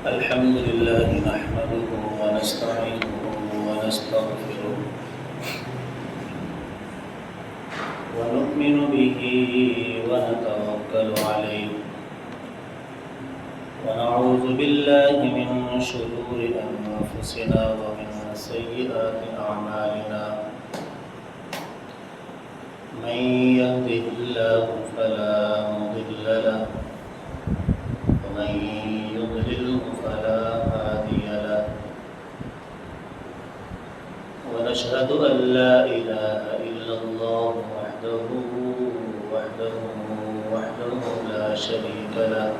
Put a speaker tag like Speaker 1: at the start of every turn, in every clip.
Speaker 1: الحمد لله نحمده ونستعينه ونستغفره ونؤمن به ونتوكل عليه ونعوذ بالله من شرور أنفسنا ومن سيئات أعمالنا من يهده الله فلا مضل له ومن يضلله فلا هادي له ونشهد أن لا إله إلا الله وحده لا شريك له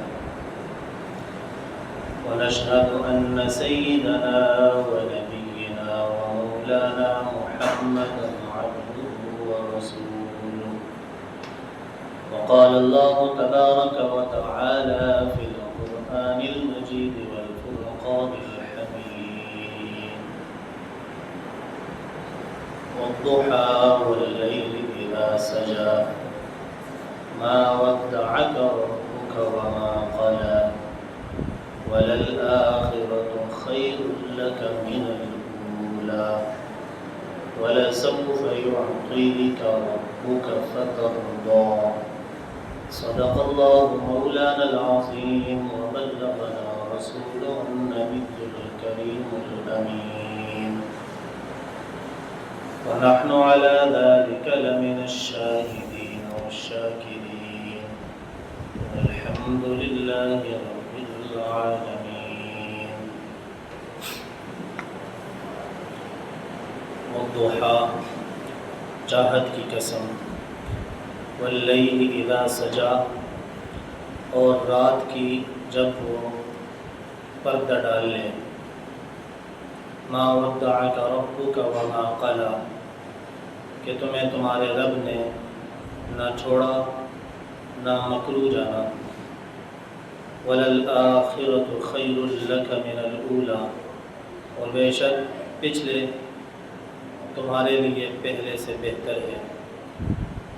Speaker 1: ونشهد أن سيدنا ونبينا ومولانا محمدا عبده ورسوله وقال الله تبارك وتعالى في القرآن المجيد والفرقان الحميد والضحى والليل إذا سجى ما ودعك ربك وما قلى وللآخرة خير لك من الأولى ولسوف يعطيك ربك فترضى صدق الله مولانا العظيم وبلغنا رسوله النبي الكريم الأمين ونحن على ذلك لمن الشاهدين والشاكرين الحمد لله رب العالمين والضحى چاہت کی قسم واللیل اذا سجا اور رات کی جب وہ پردہ ڈال لے ما ودعک ربک وما قلی کہ تمہیں تمہارے رب نے نہ چھوڑا نہ مکرو جانا وللآخرۃ خیر لک من الاولی اور بے شک پچھلے تمہارے لیے پہلے سے بہتر ہے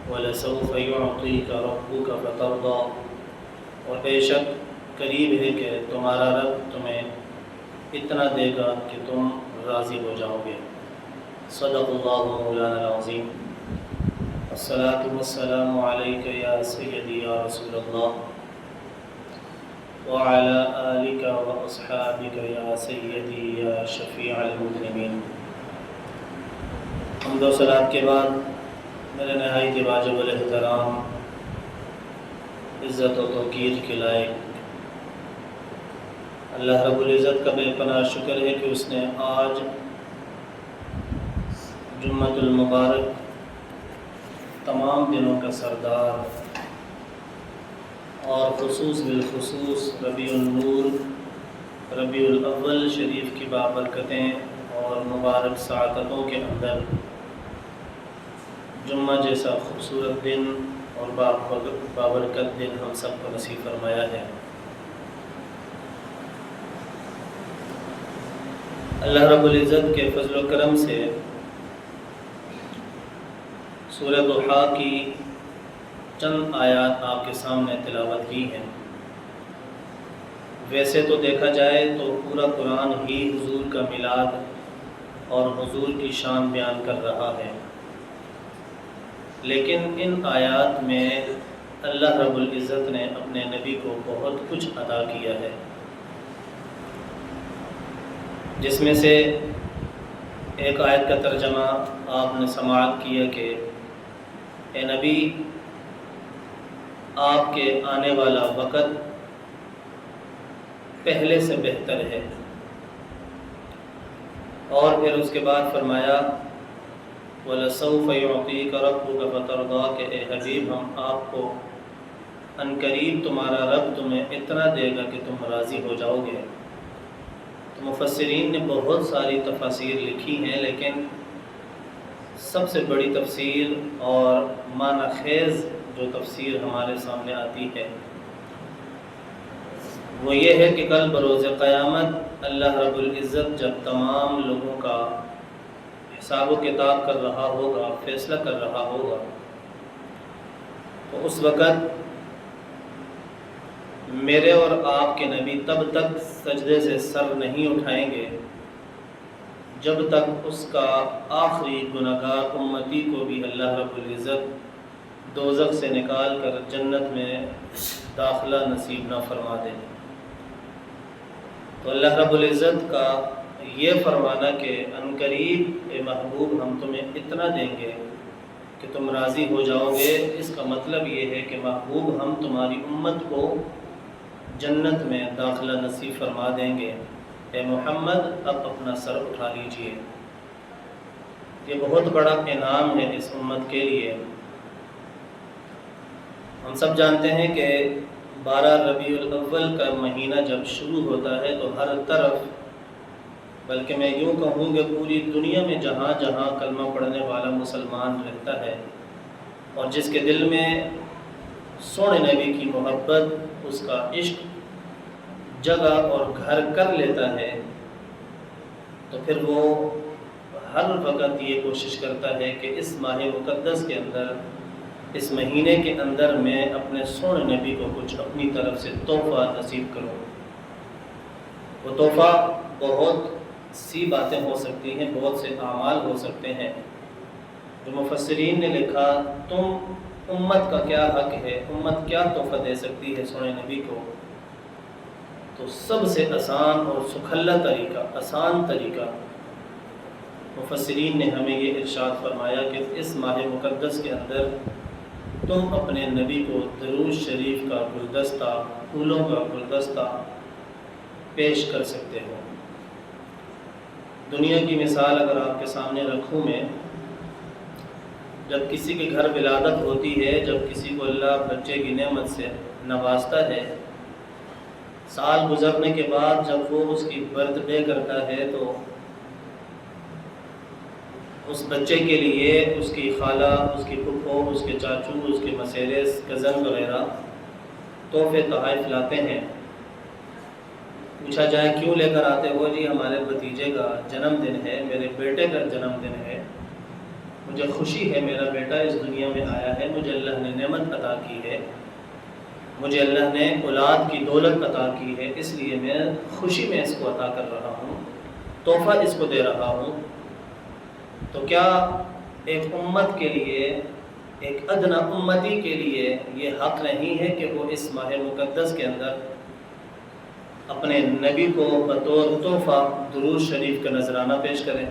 Speaker 1: وَلَسَوْفَ يُعْطِيكَ رَبُّكَ فَتَرْضَى اور بے شک قریب ہے کہ تمہارا رب تمہیں اتنا دے گا کہ تم راضی ہو جاؤ گے صدق اللہ مولانا العظیم الصلاة والسلام علیک یا سیدی یا رسول اللہ وعلى آلک واصحابک یا سیدی یا شفیع المذنبین حمد و صلات کے بعد میرے نہایت واجب الاحترام عزت و توقیر کے لائق اللہ رب العزت کا بے پناہ شکر ہے کہ اس نے آج جمعۃ المبارک تمام دنوں کا سردار اور خصوص بالخصوص ربیع النور ربیع الاول شریف کی بابرکتیں اور مبارک سعادتوں کے اندر جمعہ جیسا خوبصورت دن اور بابرکت دن ہم سب کو نصیب فرمایا ہے۔ اللہ رب العزت کے فضل و کرم سے سورہ ضحیٰ کی چند آیات آپ کے سامنے تلاوت کی ہیں۔ ویسے تو دیکھا جائے تو پورا قرآن ہی حضور کا میلاد اور حضور کی شان بیان کر رہا ہے، لیکن ان آیات میں اللہ رب العزت نے اپنے نبی کو بہت کچھ عطا کیا ہے، جس میں سے ایک آیت کا ترجمہ آپ نے سماعت کیا کہ اے نبی آپ کے آنے والا وقت پہلے سے بہتر ہے، اور پھر اس کے بعد فرمایا وَلَسَوْفَ يُعْطِيكَ رَبُّكَ فَتَرْضَى کہ اے حبیب ہم آپ کو عنقریب تمہارا رب تمہیں اتنا دے گا کہ تم راضی ہو جاؤ گے۔ تو مفسرین نے بہت ساری تفاسیر لکھی ہیں، لیکن سب سے بڑی تفسیر اور معنی خیز جو تفسیر ہمارے سامنے آتی ہے وہ یہ ہے کہ کل بروز قیامت اللہ رب العزت جب تمام لوگوں کا حساب و کتاب کر رہا ہوگا، فیصلہ کر رہا ہوگا، تو اس وقت میرے اور آپ کے نبی تب تک سجدے سے سر نہیں اٹھائیں گے جب تک اس کا آخری گناہگار امتی کو بھی اللہ رب العزت دوزخ سے نکال کر جنت میں داخلہ نصیب نہ فرما دے۔ تو اللہ رب العزت کا یہ فرمانا کہ عنقریب اے محبوب ہم تمہیں اتنا دیں گے کہ تم راضی ہو جاؤ گے، اس کا مطلب یہ ہے کہ محبوب ہم تمہاری امت کو جنت میں داخلہ نصیب فرما دیں گے، اے محمد اب اپنا سر اٹھا لیجئے۔ یہ بہت بڑا انعام ہے اس امت کے لیے۔ ہم سب جانتے ہیں کہ 12 ربیع الاول کا مہینہ جب شروع ہوتا ہے تو ہر طرف، بلکہ میں یوں کہوں کہ پوری دنیا میں جہاں جہاں کلمہ پڑھنے والا مسلمان رہتا ہے اور جس کے دل میں سونے نبی کی محبت، اس کا عشق جگہ اور گھر کر لیتا ہے، تو پھر وہ ہر وقت یہ کوشش کرتا ہے کہ اس ماہ مقدس کے اندر، اس مہینے کے اندر میں اپنے سونے نبی کو کچھ اپنی طرف سے تحفہ نصیب کروں۔ وہ تحفہ بہت سی باتیں ہو سکتی ہیں، بہت سے اعمال ہو سکتے ہیں۔ جو مفسرین نے لکھا تم امت کا کیا حق ہے، امت کیا تحفہ دے سکتی ہے سونے نبی کو، تو سب سے آسان اور سکھلا طریقہ، آسان طریقہ مفسرین نے ہمیں یہ ارشاد فرمایا کہ اس ماہ مقدس کے اندر تم اپنے نبی کو درود شریف کا گلدستہ، پھولوں کا گلدستہ پیش کر سکتے ہو۔ دنیا کی مثال اگر آپ کے سامنے رکھوں میں، جب کسی کے گھر ولادت ہوتی ہے، جب کسی کو اللہ بچے کی نعمت سے نوازتا ہے، سال گزرنے کے بعد جب وہ اس کی برتھ ڈے کرتا ہے تو اس بچے کے لیے اس کی خالہ، اس کی پھپھو، اس کے چاچو، اس کے مسیرے، کزن وغیرہ تحفے تحائف لاتے ہیں۔ پوچھا جائے کیوں لے کر آتے ہو؟ جی ہمارے بھتیجے کا جنم دن ہے، میرے بیٹے کا جنم دن ہے، مجھے خوشی ہے میرا بیٹا اس دنیا میں آیا ہے، مجھے اللہ نے نعمت عطا کی ہے، مجھے اللہ نے اولاد کی دولت عطا کی ہے، اس لیے میں خوشی میں اس کو عطا کر رہا ہوں، تحفہ اس کو دے رہا ہوں۔ تو کیا ایک امت کے لیے، ایک ادنا امتی کے لیے یہ حق نہیں ہے کہ وہ اس ماہ مقدس کے اندر اپنے نبی کو بطور تحفہ درود شریف کا نذرانہ پیش کریں؟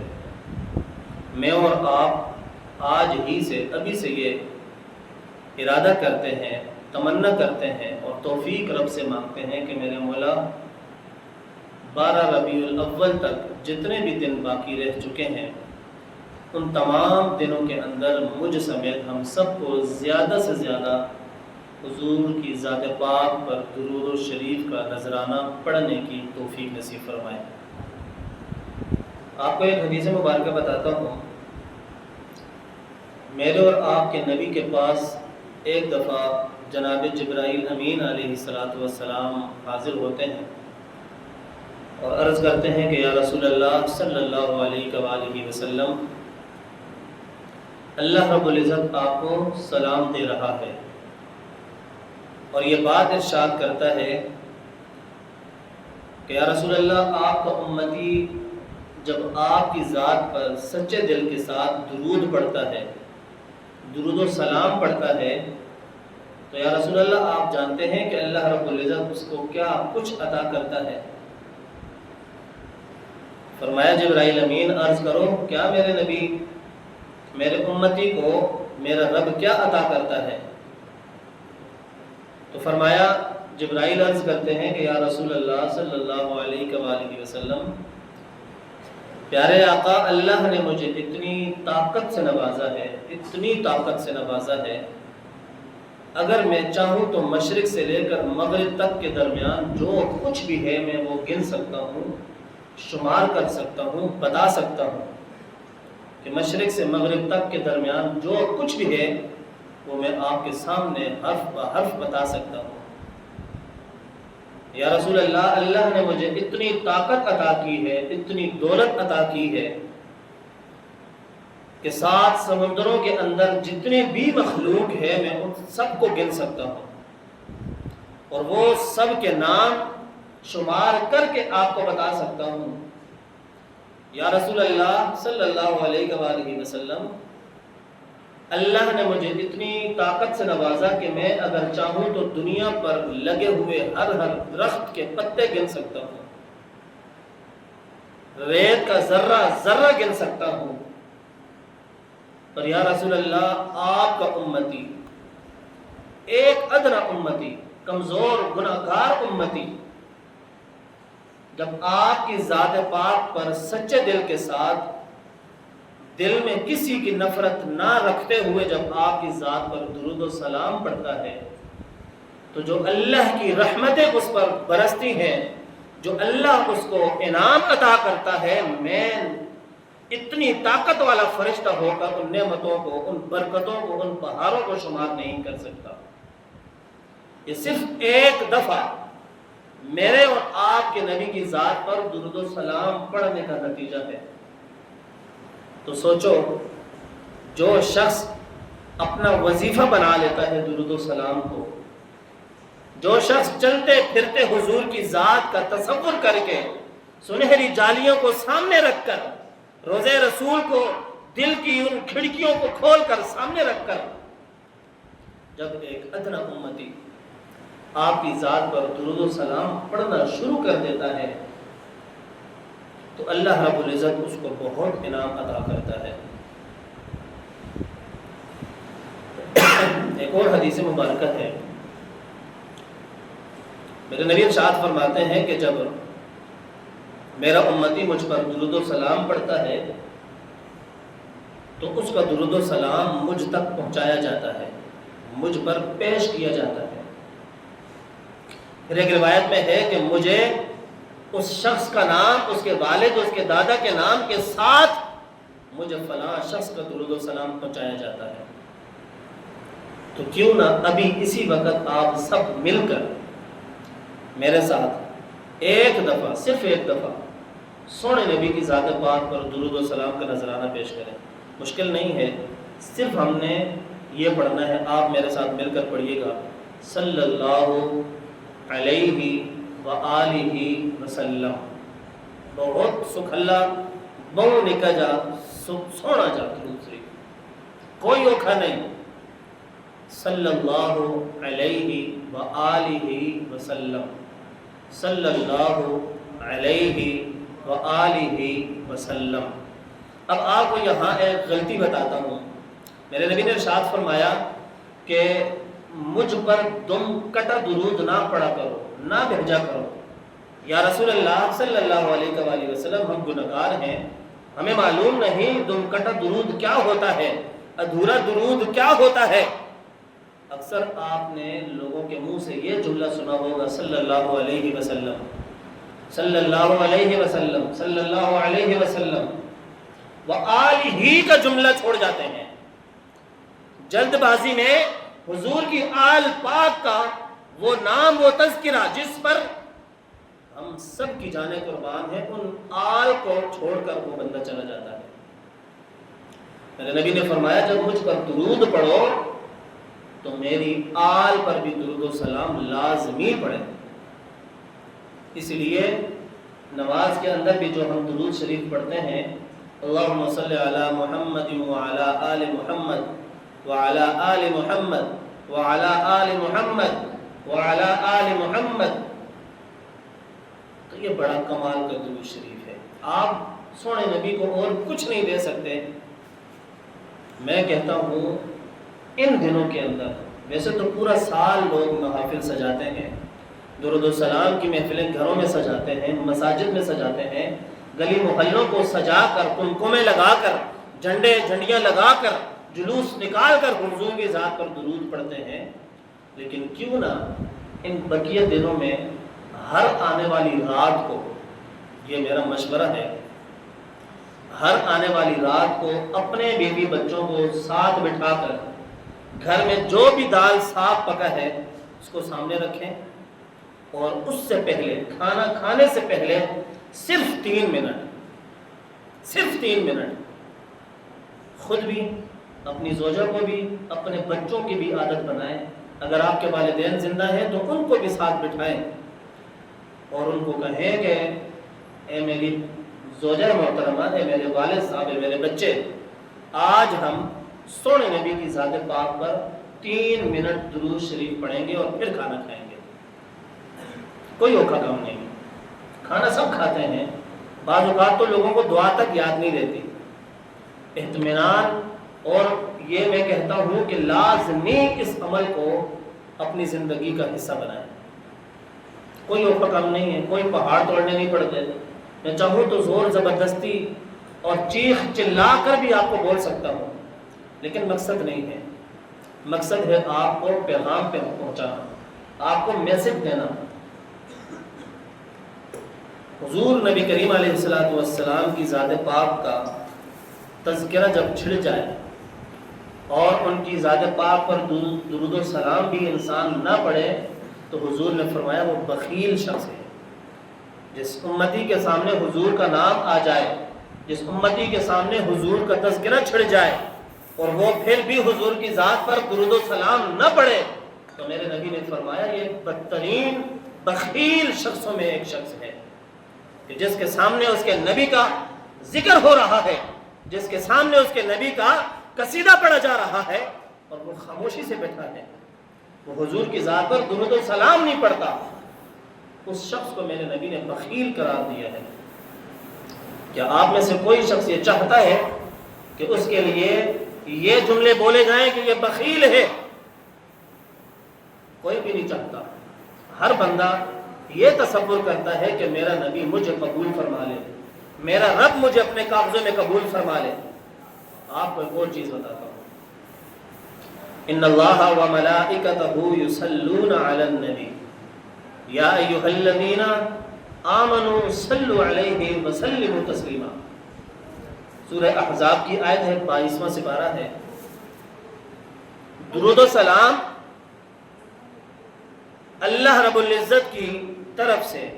Speaker 1: میں اور آپ آج ہی سے، ابھی سے یہ ارادہ کرتے ہیں، تمنا کرتے ہیں اور توفیق رب سے مانگتے ہیں کہ میرے مولا 12 ربیع الاول تک جتنے بھی دن باقی رہ چکے ہیں، ان تمام دنوں کے اندر مجھ سمیت ہم سب کو زیادہ سے زیادہ حضور کی ذات پاک پر درود و شریف کا نذرانہ پڑھنے کی توفیق نصیب فرمائے۔ آپ کو ایک حدیث مبارکہ بتاتا ہوں۔ میرے اور آپ کے نبی کے پاس ایک دفعہ جناب جبرائیل امین علیہ السلام حاضر ہوتے ہیں اور عرض کرتے ہیں کہ یا رسول اللہ صلی اللہ علیہ وآلہ وسلم، اللہ رب العزت آپ کو سلام دے رہا ہے اور یہ بات ارشاد کرتا ہے کہ یا رسول اللہ، آپ کا امتی جب آپ کی ذات پر سچے دل کے ساتھ درود پڑھتا ہے، درود و سلام پڑھتا ہے، تو یا رسول اللہ آپ جانتے ہیں کہ اللہ رب العزت اس کو کیا کچھ عطا کرتا ہے؟ فرمایا جبرائیل امین عرض کرو کیا میرے نبی، میرے امتی کو میرا رب کیا عطا کرتا ہے؟ تو فرمایا جبرائیل عرض کرتے ہیں کہ یا رسول اللہ صلی اللہ علیہ وآلہ وسلم، پیارے آقا، اللہ نے مجھے اتنی طاقت سے نوازا ہے، اتنی طاقت سے نوازا ہے، اگر میں چاہوں تو مشرق سے لے کر مغرب تک کے درمیان جو کچھ بھی ہے میں وہ گن سکتا ہوں، شمار کر سکتا ہوں، بتا سکتا ہوں کہ مشرق سے مغرب تک کے درمیان جو کچھ بھی ہے وہ میں آپ کے سامنے حرف بہ حرف بتا سکتا ہوں۔ یا رسول اللہ، اللہ نے مجھے اتنی طاقت عطا کی ہے، اتنی دولت عطا کی ہے کہ 7 سمندروں کے اندر جتنے بھی مخلوق ہے میں ان سب کو گن سکتا ہوں۔ اور وہ سب کے نام شمار کر کے آپ کو بتا سکتا ہوں۔ یا رسول اللہ صلی اللہ علیہ وآلہ وسلم، اللہ نے مجھے اتنی طاقت سے نوازا کہ میں اگر چاہوں تو دنیا پر لگے ہوئے ہر درخت کے پتے گن سکتا ہوں، ریت کا ذرہ ذرہ گن سکتا ہوں۔ پر یا رسول اللہ، آپ کا امتی، ایک ادنا امتی، کمزور گناہگار امتی، جب آپ کی ذات پاک پر سچے دل کے ساتھ، دل میں کسی کی نفرت نہ رکھتے ہوئے جب آپ کی ذات پر درود و سلام پڑھتا ہے، تو جو اللہ کی رحمتیں اس پر برستی ہیں، جو اللہ اس کو انعام عطا کرتا ہے، میں اتنی طاقت والا فرشتہ ہو کر ان نعمتوں کو، ان برکتوں کو، ان بہاروں کو شمار نہیں کر سکتا۔ یہ صرف ایک دفعہ میرے اور آپ کے نبی کی ذات پر درود و سلام پڑھنے کا نتیجہ ہے۔ تو سوچو، جو شخص اپنا وظیفہ بنا لیتا ہے درود و سلام کو، جو شخص چلتے پھرتے حضور کی ذات کا تصور کر کے، سنہری جالیوں کو سامنے رکھ کر، روضہ رسول کو دل کی ان کھڑکیوں کو کھول کر سامنے رکھ کر، جب ایک ادنا امتی آپ کی ذات پر درود و سلام پڑھنا شروع کر دیتا ہے، تو اللہ رب العزت اس کو بہت انعام عطا کرتا ہے۔ ایک اور حدیث مبارکہ ہے، میرے نبی ارشاد فرماتے ہیں کہ جب میرا امتی مجھ پر درود و سلام پڑھتا ہے تو اس کا درود و سلام مجھ تک پہنچایا جاتا ہے، مجھ پر پیش کیا جاتا ہے۔ پھر ایک روایت میں ہے کہ مجھے اس شخص کا نام، اس کے والد، اس کے دادا کے نام کے ساتھ مجھے فلاں شخص کا درود و سلام پہنچایا جاتا ہے۔ تو کیوں نہ ابھی اسی وقت آپ سب مل کر میرے ساتھ ایک دفعہ، صرف ایک دفعہ سونے نبی کی ذات پاک پر درود و سلام کا نذرانہ پیش کریں۔ مشکل نہیں ہے، صرف ہم نے یہ پڑھنا ہے۔ آپ میرے ساتھ مل کر پڑھیے گا، صلی اللہ علیہ وآلہ وسلم۔ بہت سکھلا، بہو نکا جا، سونا جا درود شریف، کوئی اوکھا نہیں۔ صلی اللہ علیہ وآلہ وسلم، صلی اللہ علیہ وآلہ وسلم۔ اب آپ کو یہاں ایک غلطی بتاتا ہوں۔ میرے نبی نے ارشاد فرمایا کہ مجھ پر تم کٹا درود نہ پڑھا کرو، نہ بھیجا کرو۔ یا رسول اللہ صلی اللہ علیہ وآلہ وسلم، ہم گنہگار ہیں، ہمیں معلوم نہیں دم کٹا درود کیا ہوتا ہے، ادھورا درود کیا ہوتا ہے۔ اکثر آپ نے لوگوں کے منہ سے یہ جملہ سنا ہوگا، صلی اللہ علیہ وسلم، صلی اللہ علیہ وسلم، صلی اللہ علیہ وسلم، وآلہ کا جملہ چھوڑ جاتے ہیں جلد بازی میں۔ حضور کی آل پاک کا وہ نام، وہ تذکرہ جس پر ہم سب کی جانیں قربان ہیں، ان آل کو چھوڑ کر وہ بندہ چلا جاتا ہے۔ میرے نبی نے فرمایا جب مجھ پر درود پڑھو تو میری آل پر بھی درود و سلام لازمی پڑھیں۔ اس لیے نماز کے اندر بھی جو ہم درود شریف پڑھتے ہیں، اللہم صلی علی محمد وعلی آل محمد وعلی آل محمد وعلی آل محمد وعلی آل محمد، تو یہ بڑا کمال کا درود شریف ہے۔ آپ سونے نبی کو اور کچھ نہیں دے سکتے۔ میں کہتا ہوں ان دنوں کے اندر، ویسے تو پورا سال لوگ محافل سجاتے ہیں، درود و سلام کی محفلیں گھروں میں سجاتے ہیں، مساجد میں سجاتے ہیں، گلی محلوں کو سجا کر، کمکمے لگا کر، جھنڈیاں لگا کر، جلوس نکال کر حضور کی ذات پر درود پڑھتے ہیں۔ لیکن کیوں نہ ان بقیہ دنوں میں ہر آنے والی رات کو، یہ میرا مشورہ ہے، ہر آنے والی رات کو اپنے بیوی بچوں کو ساتھ بٹھا کر گھر میں جو بھی دال صاف پکا ہے اس کو سامنے رکھیں، اور اس سے پہلے، کھانا کھانے سے پہلے صرف 3 منٹ خود بھی، اپنی زوجہ کو بھی، اپنے بچوں کی بھی عادت بنائیں اگر آپ کے والدین زندہ ہیں تو ان کو بھی ساتھ بٹھائیں اور ان کو کہیں کہ اے میری زوجہ محترمہ، اے میرے والد صاحب، اے میرے بچے، آج ہم سونے نبی کی ذات پاک پر 3 منٹ درود شریف پڑھیں گے اور پھر کھانا کھائیں گے۔ کوئی اوکھا کام نہیں، کھانا سب کھاتے ہیں، بعض اوقات تو لوگوں کو دعا تک یاد نہیں رہتی۔ اطمینان، اور یہ میں کہتا ہوں کہ لازمی اس عمل کو اپنی زندگی کا حصہ بنائیں۔ کوئی اوکھا کام نہیں ہے، کوئی پہاڑ توڑنے نہیں پڑتے۔ میں چاہوں تو زور زبردستی اور چیخ چلا کر بھی آپ کو بول سکتا ہوں، لیکن مقصد نہیں ہے۔ مقصد ہے آپ کو پیغام پہ پہنچانا، آپ کو میسج دینا۔ حضور نبی کریم علیہ السلام کی ذات پاک کا تذکرہ جب چھڑ جائے اور ان کی ذات پاک پر درود و سلام بھی انسان نہ پڑھے تو حضور نے فرمایا وہ بخیل شخص ہے۔ جس امتی کے سامنے حضور کا نام آ جائے، جس امتی کے سامنے حضور کا تذکرہ چھڑ جائے اور وہ پھر بھی حضور کی ذات پر درود و سلام نہ پڑھے تو میرے نبی نے فرمایا یہ بدترین بخیل شخصوں میں ایک شخص ہے، کہ جس کے سامنے اس کے نبی کا ذکر ہو رہا ہے، جس کے سامنے اس کے نبی کا قصیدہ پڑھا جا رہا ہے اور وہ خاموشی سے بیٹھا ہے، وہ حضور کی ذات پر درود و سلام نہیں پڑھتا، اس شخص کو میرے نبی نے بخیل قرار دیا ہے۔ کیا آپ میں سے کوئی شخص یہ چاہتا ہے کہ اس کے لیے یہ جملے بولے جائیں کہ یہ بخیل ہے؟ کوئی بھی نہیں چاہتا۔ ہر بندہ یہ تصور کرتا ہے کہ میرا نبی مجھے قبول فرما لے، میرا رب مجھے اپنے قابضے میں قبول فرما لے۔ آپ کو ایک اور چیز بتاتا ہوں، ان اللہ وملائکتہ یصلون علی النبی یا ایھا الذین آمنوا صلوا علیہ وسلموا تسلیما۔ سورہ احزاب کی آیت ہے، 22واں سپارہ ہے۔ درود و سلام اللہ رب العزت کی طرف سے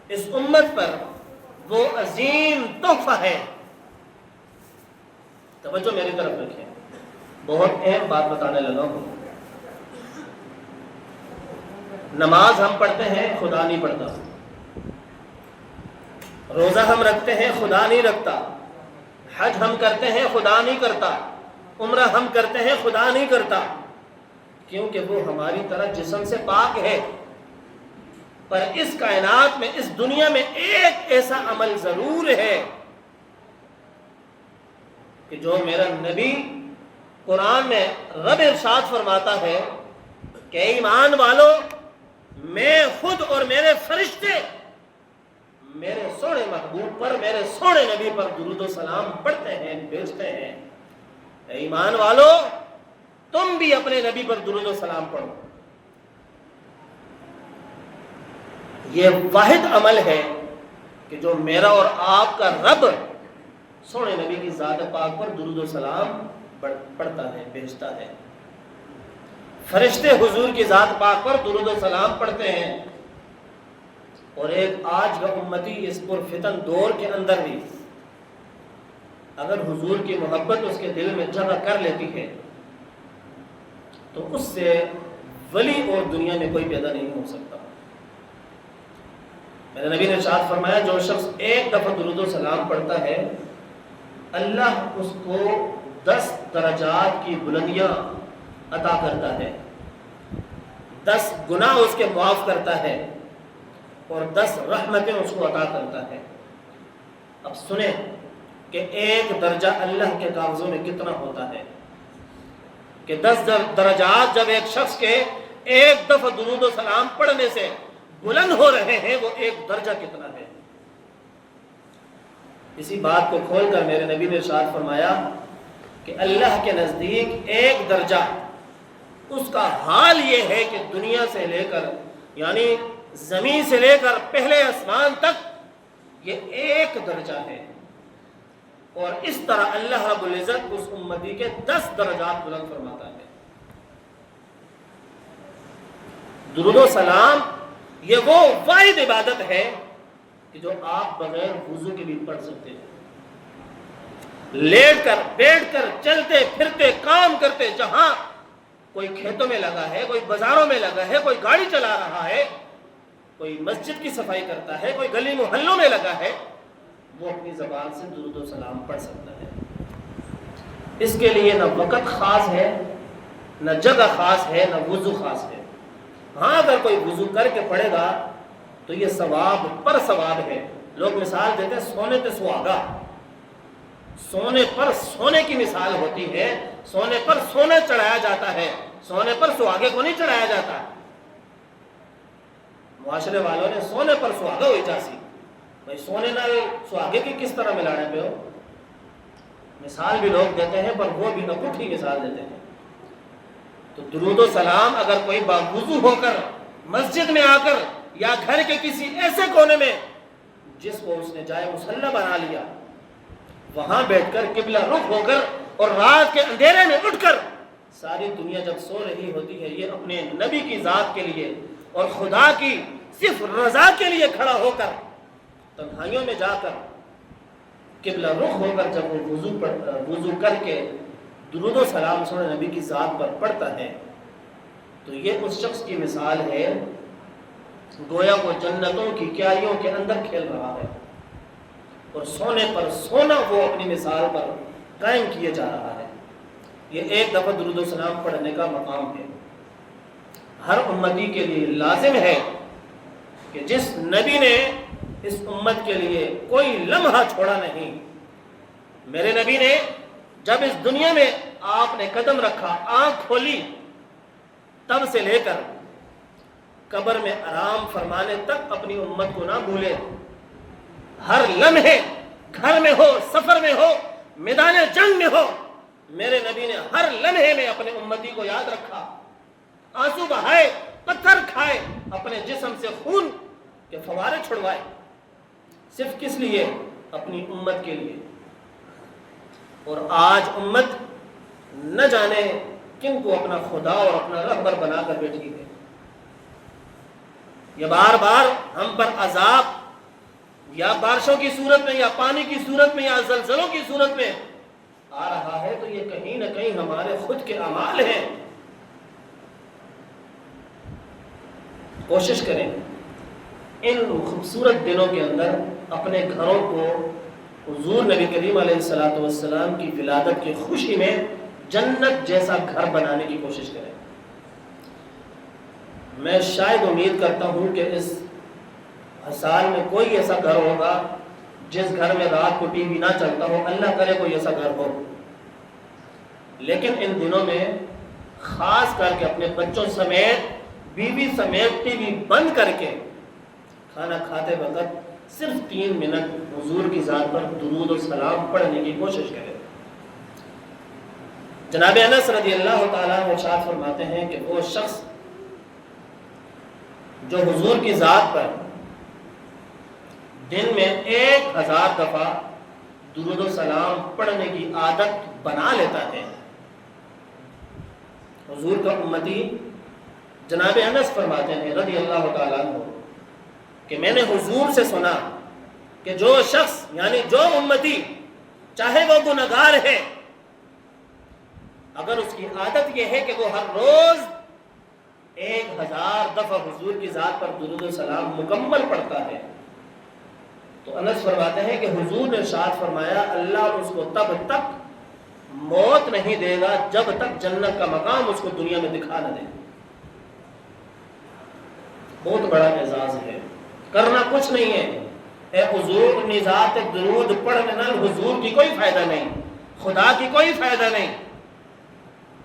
Speaker 1: اس امت پر وہ عظیم تحفہ ہے۔ توجہ میری طرف رکھیں، بہت اہم بات بتانے لگا ہوں۔ نماز ہم پڑھتے ہیں، خدا نہیں پڑھتا۔ روزہ ہم رکھتے ہیں، خدا نہیں رکھتا۔ حج ہم کرتے ہیں، خدا نہیں کرتا۔ عمرہ ہم کرتے ہیں، خدا نہیں کرتا، کیونکہ وہ ہماری طرح جسم سے پاک ہے۔ پر اس کائنات میں، اس دنیا میں ایک ایسا عمل ضرور ہے کہ جو میرا نبی قرآن میں رب ارشاد فرماتا ہے کہ ایمان والو، میں خود اور میرے فرشتے میرے سونے محبوب پر، میرے سونے نبی پر درود و سلام پڑھتے ہیں، بھیجتے ہیں۔ اے ایمان والو، تم بھی اپنے نبی پر درود و سلام پڑھو۔ یہ واحد عمل ہے کہ جو میرا اور آپ کا رب سونے نبی کی ذات پاک پر درود و سلام پڑھتا ہے، بھیجتا ہے۔ فرشتے حضور کی ذات پاک پر درود و سلام پڑھتے ہیں۔ اور ایک آج کا امتی اس پرفتن دور کے اندر بھی اگر حضور کی محبت اس کے دل میں جگہ کر لیتی ہے تو اس سے ولی اور دنیا میں کوئی پیدا نہیں ہو سکتا۔ میرے نبی نے ارشاد فرمایا جو شخص ایک دفعہ درود و سلام پڑھتا ہے، اللہ اس کو 10 درجات کی بلندیاں عطا کرتا ہے، 10 گناہ اس کے معاف کرتا ہے اور 10 رحمتیں اس کو عطا کرتا ہے۔ اب سنیں کہ ایک درجہ اللہ کے کاغذوں میں کتنا ہوتا ہے، کہ 10 درجات جب ایک شخص کے ایک دفعہ درود و سلام پڑھنے سے بلند ہو رہے ہیں، وہ ایک درجہ کتنا ہے۔ اسی بات کو کھول کر میرے نبی نے ارشاد فرمایا کہ اللہ کے نزدیک ایک درجہ، اس کا حال یہ ہے کہ دنیا سے لے کر، یعنی زمین سے لے کر پہلے آسمان تک، یہ ایک درجہ ہے۔ اور اس طرح اللہ رب العزت اس امتی کے 10 درجات بلند فرماتا ہے۔ درود و سلام یہ وہ واحد عبادت ہے کہ جو آپ بغیر وضو کے بھی پڑھ سکتے ہیں، لیٹ کر، بیٹھ کر، چلتے پھرتے، کام کرتے، جہاں کوئی کھیتوں میں لگا ہے، کوئی بازاروں میں لگا ہے، کوئی گاڑی چلا رہا ہے، کوئی مسجد کی صفائی کرتا ہے، کوئی گلی محلوں میں لگا ہے، وہ اپنی زبان سے درود و سلام پڑھ سکتا ہے۔ اس کے لیے نہ وقت خاص ہے، نہ جگہ خاص ہے، نہ وضو خاص ہے۔ ہاں اگر کوئی وضو کر کے پڑھے گا تو یہ ثواب پر ثواب ہے۔ لوگ مثال دیتے ہیں سونے تے سہاگا، سونے پر سونے کی مثال ہوتی ہے، سونے پر سونے چڑھایا جاتا ہے، سونے پر سہاگے کو نہیں چڑھایا جاتا۔ معاشرے والوں نے سونے پر سہاگا ہوئی جاسی، بھائی سونے نال سہاگے کی کس طرح ملانے پہ ہو؟ مثال بھی لوگ دیتے ہیں پر وہ بھی اکٹھی مثال دیتے ہیں۔ تو درود و سلام اگر کوئی باوضو ہو کر مسجد میں آ کر یا گھر کے کسی ایسے کونے میں جس کو اس نے جائے مصلی بنا لیا، وہاں بیٹھ کر قبلہ رخ ہو کر اور رات کے اندھیرے میں اٹھ کر، ساری دنیا جب سو رہی ہوتی ہے، یہ اپنے نبی کی ذات کے لیے اور خدا کی صرف رضا کے لیے کھڑا ہو کر تنہائیوں میں جا کر قبلہ رخ ہو کر جب وہ وضو کر کے درود و سلام سونے نبی کی ذات پر پڑھتا ہے، تو یہ اس شخص کی مثال ہے گویا وہ جنتوں کی کیاریوں کے اندر کھیل رہا ہے، اور سونے پر سونا وہ اپنی مثال پر قائم کیے جا رہا ہے۔ یہ ایک دفعہ درود و سلام پڑھنے کا مقام ہے۔ ہر امتی کے لیے لازم ہے کہ جس نبی نے اس امت کے لیے کوئی لمحہ چھوڑا نہیں، میرے نبی نے جب اس دنیا میں آپ نے قدم رکھا، آنکھ کھولی، تب سے لے کر قبر میں آرام فرمانے تک اپنی امت کو نہ بھولے۔ ہر لمحے، گھر میں ہو، سفر میں ہو، میدان جنگ میں ہو، میرے نبی نے ہر لمحے میں اپنے امتی کو یاد رکھا، آنسو بہائے، پتھر کھائے، اپنے جسم سے خون کے فوارے چھڑوائے، صرف کس لیے؟ اپنی امت کے لیے۔ اور آج امت نہ جانے کن کو اپنا خدا اور اپنا رہبر بنا کر بیٹھی ہے۔ یہ بار بار ہم پر عذاب یا بارشوں کی صورت میں یا پانی کی صورت میں یا زلزلوں کی صورت میں آ رہا ہے، تو یہ کہیں نہ کہیں ہمارے خود کے اعمال ہیں۔ کوشش کریں ان خوبصورت دنوں کے اندر اپنے گھروں کو حضور نبی کریم علیہ الصلوۃ والسلام کی ولادت کی خوشی میں جنت جیسا گھر بنانے کی کوشش کریں۔ میں شاید امید کرتا ہوں کہ اس سال میں کوئی ایسا گھر ہوگا جس گھر میں رات کو ٹی وی نہ چلتا ہو، اللہ کرے کوئی ایسا گھر ہو، لیکن ان دنوں میں خاص کر کے اپنے بچوں سمیت، بیوی سمیت ٹی وی بند کر کے کھانا کھاتے وقت صرف 3 منٹ حضور کی ذات پر درود و سلام پڑھنے کی کوشش کریں۔ جناب انس رضی اللہ تعالیٰ عنہ ارشاد فرماتے ہیں کہ وہ شخص جو حضور کی ذات پر دن میں 1000 دفعہ درود و سلام پڑھنے کی عادت بنا لیتا ہے، حضور کا امتی جناب انس فرماتے ہیں رضی اللہ تعالیٰ عنہ کہ میں نے حضور سے سنا کہ جو شخص یعنی جو امتی چاہے وہ گنہگار ہے، اگر اس کی عادت یہ ہے کہ وہ ہر روز 1000 دفعہ حضور کی ذات پر درود و سلام مکمل پڑھتا ہے، تو انس فرماتے ہیں کہ حضور نے ارشاد فرمایا اللہ اس کو تب تک موت نہیں دے گا جب تک جنت کا مقام اس کو دنیا میں دکھا نہ دے۔ بہت بڑا اعزاز ہے، کرنا کچھ نہیں ہے۔ اے حضور اپنی ذات درود پڑھنے نال حضور کی کوئی فائدہ نہیں، خدا کی کوئی فائدہ نہیں۔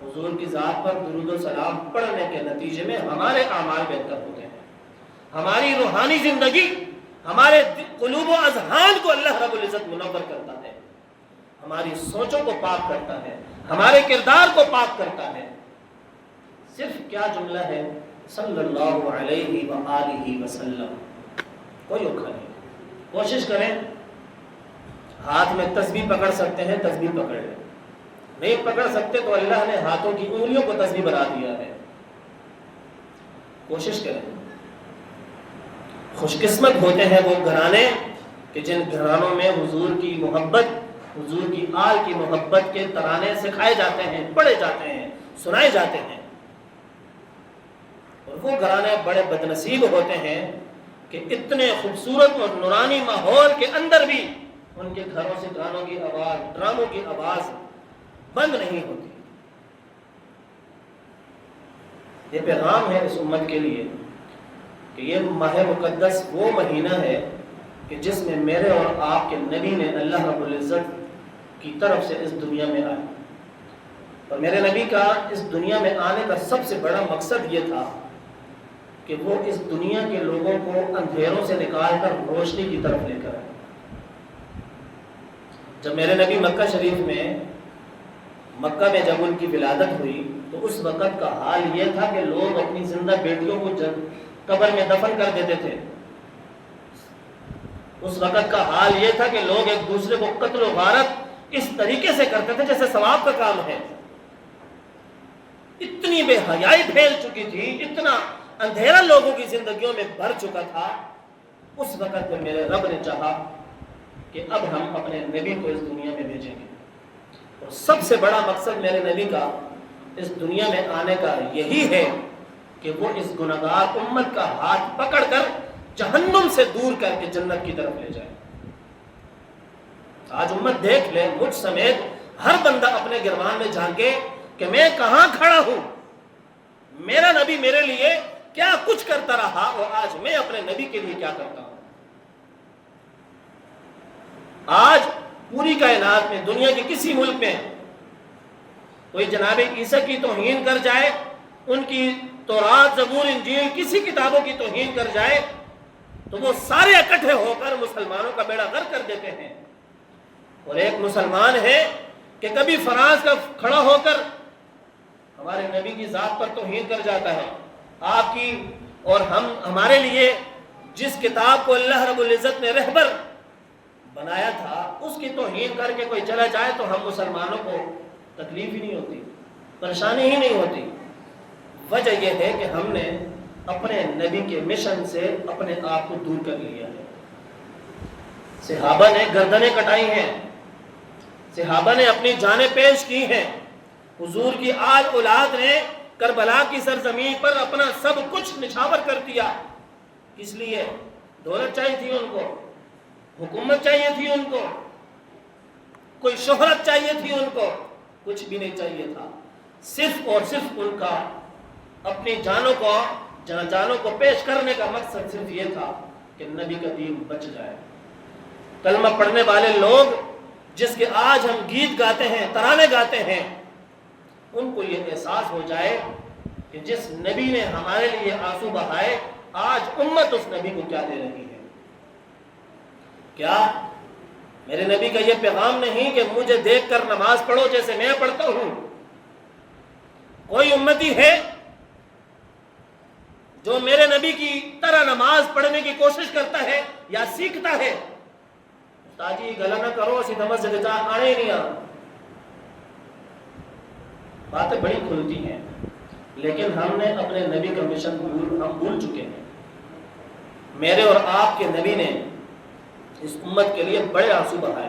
Speaker 1: حضور کی ذات پر درود و سلام پڑھنے کے نتیجے میں ہمارے اعمال بہتر ہوتے ہیں، ہماری روحانی زندگی، ہمارے قلوب و اذہان کو اللہ رب العزت منور کرتا ہے، ہماری سوچوں کو پاک کرتا ہے، ہمارے کردار کو پاک کرتا ہے۔ صرف کیا جملہ ہے، صلی اللہ علیہ وآلہ وسلم، کوئی اوکھا نہیں۔ کوشش کریں، ہاتھ میں تسبیح پکڑ سکتے ہیں تسبیح پکڑ لیں، نہیں پکڑ سکتے تو اللہ نے ہاتھوں کی انگلیوں کو تسبیح بنا دیا ہے۔ کوشش کریں۔ خوش قسمت ہوتے ہیں وہ گھرانے کہ جن گھرانوں میں حضور کی محبت، حضور کی آل کی محبت کے ترانے سکھائے جاتے ہیں، پڑھے جاتے ہیں، سنائے جاتے ہیں۔ اور وہ گھرانے بڑے بدنصیب ہوتے ہیں کہ اتنے خوبصورت اور نورانی ماحول کے اندر بھی ان کے گھروں سے گانوں کی آواز، ڈراموں کی آواز بند نہیں ہوتی۔ یہ پیغام ہے اس امت کے لیے کہ یہ ماہ مقدس وہ مہینہ ہے کہ جس میں میرے اور آپ کے نبی نے اللہ رب العزت کی طرف سے اس دنیا میں آئے، اور میرے نبی کا اس دنیا میں آنے کا سب سے بڑا مقصد یہ تھا کہ وہ اس دنیا کے لوگوں کو اندھیروں سے نکال کر روشنی کی طرف لے کر آئے۔ جب میرے نبی مکہ شریف میں مکہ میں جب ان کی ولادت ہوئی تو اس وقت کا حال یہ تھا کہ لوگ اپنی زندہ بیٹیوں کو قبر میں دفن کر دیتے تھے۔ اس وقت کا حال یہ تھا کہ لوگ ایک دوسرے کو قتل و غارت اس طریقے سے کرتے تھے جیسے ثواب کا کام ہے۔ اتنی بے حیائی پھیل چکی تھی، اتنا اندھیرا لوگوں کی زندگیوں میں بھر چکا تھا۔ اس وقت میں میرے رب نے چاہا کہ اب ہم اپنے نبی کو اس دنیا میں بھیجیں گے، اور سب سے بڑا مقصد میرے نبی کا اس دنیا میں آنے کا یہی ہے کہ وہ اس گنہگار امت کا ہاتھ پکڑ کر جہنم سے دور کر کے جنت کی طرف لے جائے۔ آج امت دیکھ لے، مجھ سمیت ہر بندہ اپنے گرمان میں جھانکے کہ میں کہاں کھڑا ہوں، میرا نبی میرے لیے کیا کچھ کرتا رہا اور آج میں اپنے نبی کے لیے کیا کرتا ہوں۔ آج پوری کائنات میں، دنیا کے کسی ملک میں کوئی جناب عیسیٰ کی توہین کر جائے، ان کی تورات، زبور، انجیل، کسی کتابوں کی توہین کر جائے تو وہ سارے اکٹھے ہو کر مسلمانوں کا بیڑا غرق کر دیتے ہیں۔ اور ایک مسلمان ہے کہ کبھی فرانس کا کھڑا ہو کر ہمارے نبی کی ذات پر توہین کر جاتا ہے۔ آپ کی اور ہمارے لیے جس کتاب کو اللہ رب العزت نے رہبر بنایا تھا اس کی توہین کر کے کوئی چلا جائے تو ہم مسلمانوں کو تکلیف ہی نہیں ہوتی، پریشانی ہی نہیں ہوتی۔ وجہ یہ ہے کہ ہم نے اپنے نبی کے مشن سے اپنے آپ کو دور کر لیا ہے۔ صحابہ نے گردنیں کٹائی ہیں، صحابہ نے اپنی جانیں پیش کی ہیں، حضور کی آل اولاد نے کربلا کی سرزمین پر اپنا سب کچھ نچھاور کر دیا۔ کس لیے؟ دولت چاہیے تھی ان کو، حکومت چاہیے تھی ان کو، کوئی شہرت چاہیے تھی ان کو، کچھ بھی نہیں چاہیے تھا۔ صرف اور صرف ان کا اپنی جانوں کو پیش کرنے کا مقصد صرف یہ تھا کہ نبی کا دین بچ جائے۔ کلمہ پڑھنے والے لوگ جس کے آج ہم گیت گاتے ہیں، ترانے گاتے ہیں، ان کو یہ احساس ہو جائے کہ جس نبی نے ہمارے لیے آنسو بہائے، آج امت اس نبی کو کیا دے رہی ہے۔ کیا میرے نبی کا یہ پیغام نہیں کہ مجھے دیکھ کر نماز پڑھو جیسے میں پڑھتا ہوں؟ کوئی امتی ہے جو میرے نبی کی طرح نماز پڑھنے کی کوشش کرتا ہے یا سیکھتا ہے؟ تاجی گلا نہ کرو، اسی سمجھ سے آنے نہیں آ، باتیں بڑی کھلتی ہیں، لیکن ہم نے اپنے نبی کا مشن ہم بھول چکے ہیں۔ میرے اور آپ کے نبی نے اس امت کے لیے بڑے آنسو بہائے،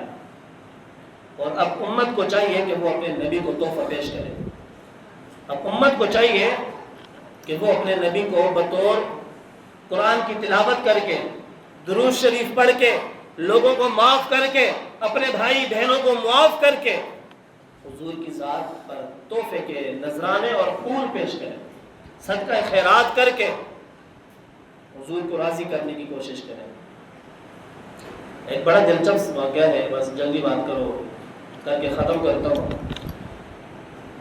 Speaker 1: اور اب امت کو چاہیے کہ وہ اپنے نبی کو تحفہ پیش کرے۔ اب امت کو چاہیے کہ وہ اپنے نبی کو بطور قرآن کی تلاوت کر کے، درود شریف پڑھ کے، لوگوں کو معاف کر کے، اپنے بھائی بہنوں کو معاف کر کے حضور کی ذات پر تحفے کے نذرانے اور پھول پیش کریں، صدقہ خیرات کر کے حضور کو راضی کرنے کی کوشش کریں۔ ایک بڑا دلچسپ واقعہ ہے، بس جلدی بات کرو کر کے ختم کرتا ہوں۔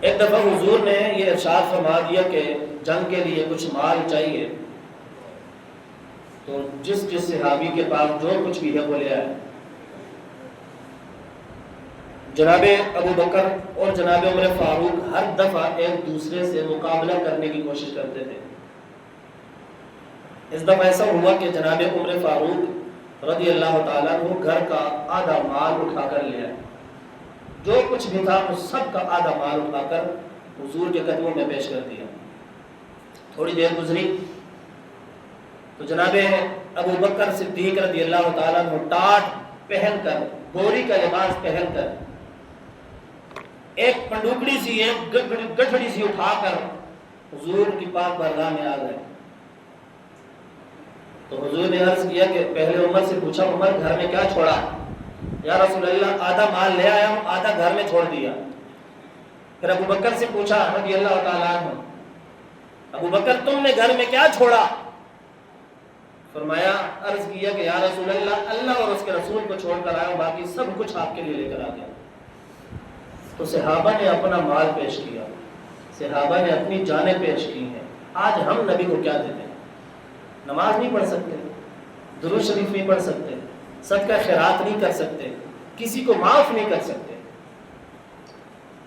Speaker 1: ایک دفعہ حضور نے یہ ارشاد فرما دیا کہ جنگ کے لیے کچھ مال چاہیے، تو جس صحابی کے پاس جو کچھ بھی ہے وہ لے آئے۔ جناب ابو بکر اور جناب عمر فاروق ہر دفعہ ایک دوسرے سے مقابلہ کرنے کی کوشش کرتے تھے۔ اس دفعہ ایسا ہوا کہ جناب عمر فاروق رضی اللہ تعالیٰ عنہ گھر کا آدھا مال اٹھا کر لے آئے، جو کچھ بھی تھا اس سب کا آدھا مال اٹھا کر حضور کے قدموں میں پیش کر دیا۔ تھوڑی دیر گزری تو جناب ابو بکر صدیق رضی اللہ تعالیٰ عنہ ٹاٹ پہن کر، گوری کا لباس پہن کر، ایک پنڈوکڑی سی، ایک گٹھڑی سی اٹھا کر حضور کی پاک بارگاہ میں آ گئے۔ تو حضور نے عرض کیا کہ پہلے عمر سے پوچھا عمر گھر میں کیا چھوڑا؟ یا رسول اللہ آدھا مال لے آیا ہوں آدھا گھر میں چھوڑ دیا۔ پھر ابو بکر سے پوچھا رضی اللہ تعالیٰ عنہ ابو بکر تم نے گھر میں کیا چھوڑا؟ فرمایا عرض کیا کہ یا رسول اللہ اللہ اور اس کے رسول کو چھوڑ کر آیا ہوں باقی سب کچھ آپ کے لیے لے کر آ گیا۔ تو صحابہ نے اپنا مال پیش کیا، صحابہ نے اپنی جانیں پیش کی ہیں۔ آج ہم نبی کو کیا دیتے ہیں؟ نماز نہیں پڑھ سکتے، درود شریف نہیں پڑھ سکتے، صدقہ خیرات نہیں کر سکتے، کسی کو معاف نہیں کر سکتے۔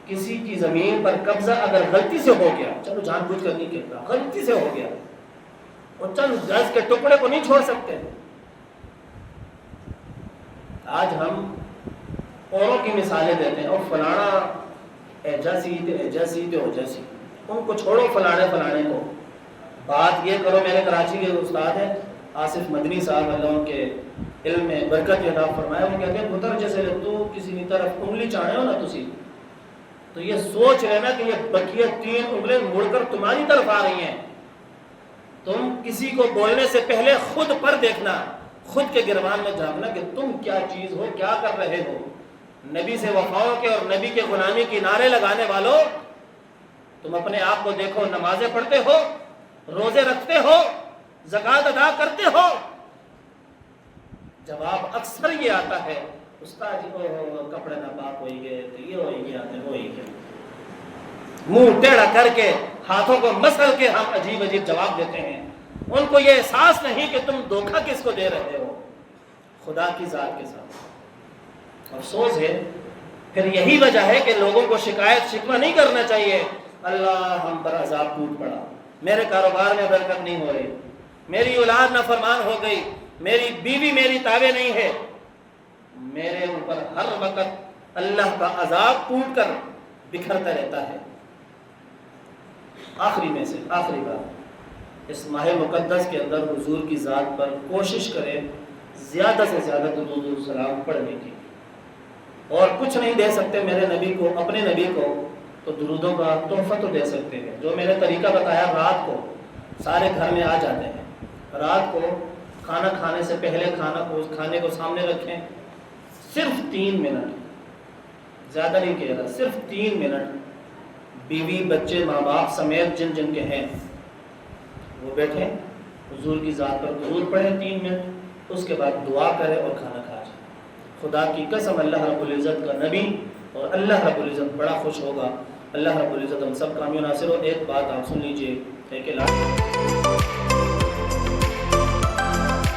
Speaker 1: کسی کی زمین پر قبضہ اگر غلطی سے ہو گیا، چلو جان بوجھ کر نہیں کہتا، غلطی سے ہو گیا، اور چند گز کے ٹکڑے کو نہیں چھوڑ سکتے۔ آج ہم اوروں کی مثالیں دیتے ہیں، اور فلانا ایجا سی ہو جیسی، ان کو چھوڑو فلانے کو، بات یہ کرو۔ میرے کراچی کے استاد ہیں آصف مدنی صاحب، اللہ ان کے علم میں برکت عطا فرمایا، وہ کہتے ہیں پتر جیسے تو کسی کی طرف انگلی چاہے ہو نا تسی تو یہ سوچ لینا کہ یہ بقیہ 3 انگلیں مڑ کر تمہاری طرف آ رہی ہیں۔ تم کسی کو بولنے سے پہلے خود پر دیکھنا، خود کے گربان میں جھانکنا کہ تم کیا چیز ہو، کیا کر رہے ہو۔ نبی سے وفاؤں کے اور نبی کے غلامی کی نعرے لگانے والوں، تم اپنے آپ کو دیکھو، نمازیں پڑھتے ہو، روزے رکھتے ہو، زکوٰۃ ادا کرتے ہو؟ جواب اکثر یہ آتا ہے استاد جی کو کپڑے ناپاک ہوئی گئے تو یہ ہوئی گیا تو ہوئی گیا، منہ ٹیڑھا کر کے ہاتھوں کو مسل کے ہم عجیب جواب دیتے ہیں۔ ان کو یہ احساس نہیں کہ تم دھوکہ کس کو دے رہے ہو، خدا کی ذات کے ساتھ۔ افسوس ہے، پھر یہی وجہ ہے کہ لوگوں کو شکایت شکوہ نہیں کرنا چاہیے۔ اللہ ہم پر عذاب ٹوٹ پڑا، میرے کاروبار میں برکت نہیں ہو رہی، میری اولاد نافرمان ہو گئی، میری بیوی میری تابع نہیں ہے، میرے اوپر ہر وقت اللہ کا عذاب ٹوٹ کر بکھرتا رہتا ہے۔ آخری بات، اس ماہ مقدس کے اندر حضور کی ذات پر کوشش کریں زیادہ سے زیادہ درود و سلام پڑھنے کی۔ اور کچھ نہیں دے سکتے میرے نبی کو، اپنے نبی کو، تو درودوں کا تحفہ تو دے سکتے ہیں۔ جو میں نے طریقہ بتایا، رات کو سارے گھر میں آ جاتے ہیں، رات کو کھانا کھانے سے پہلے کھانے کو سامنے رکھیں، صرف 3 منٹ، زیادہ نہیں کہہ رہا، صرف 3 منٹ بیوی بچے ماں باپ سمیت جن کے ہیں وہ بیٹھیں، حضور کی ذات پر درود پڑھیں 3 منٹ، اس کے بعد دعا کریں اور کھانا کھا جائیں۔ خدا کی قسم اللہ رب العزت کا نبی اور اللہ رب العزت بڑا خوش ہوگا۔ اللہ رب العزت ہم سب کامیاب ناصر ہو۔ ایک بات آپ سن لیجئے، ایک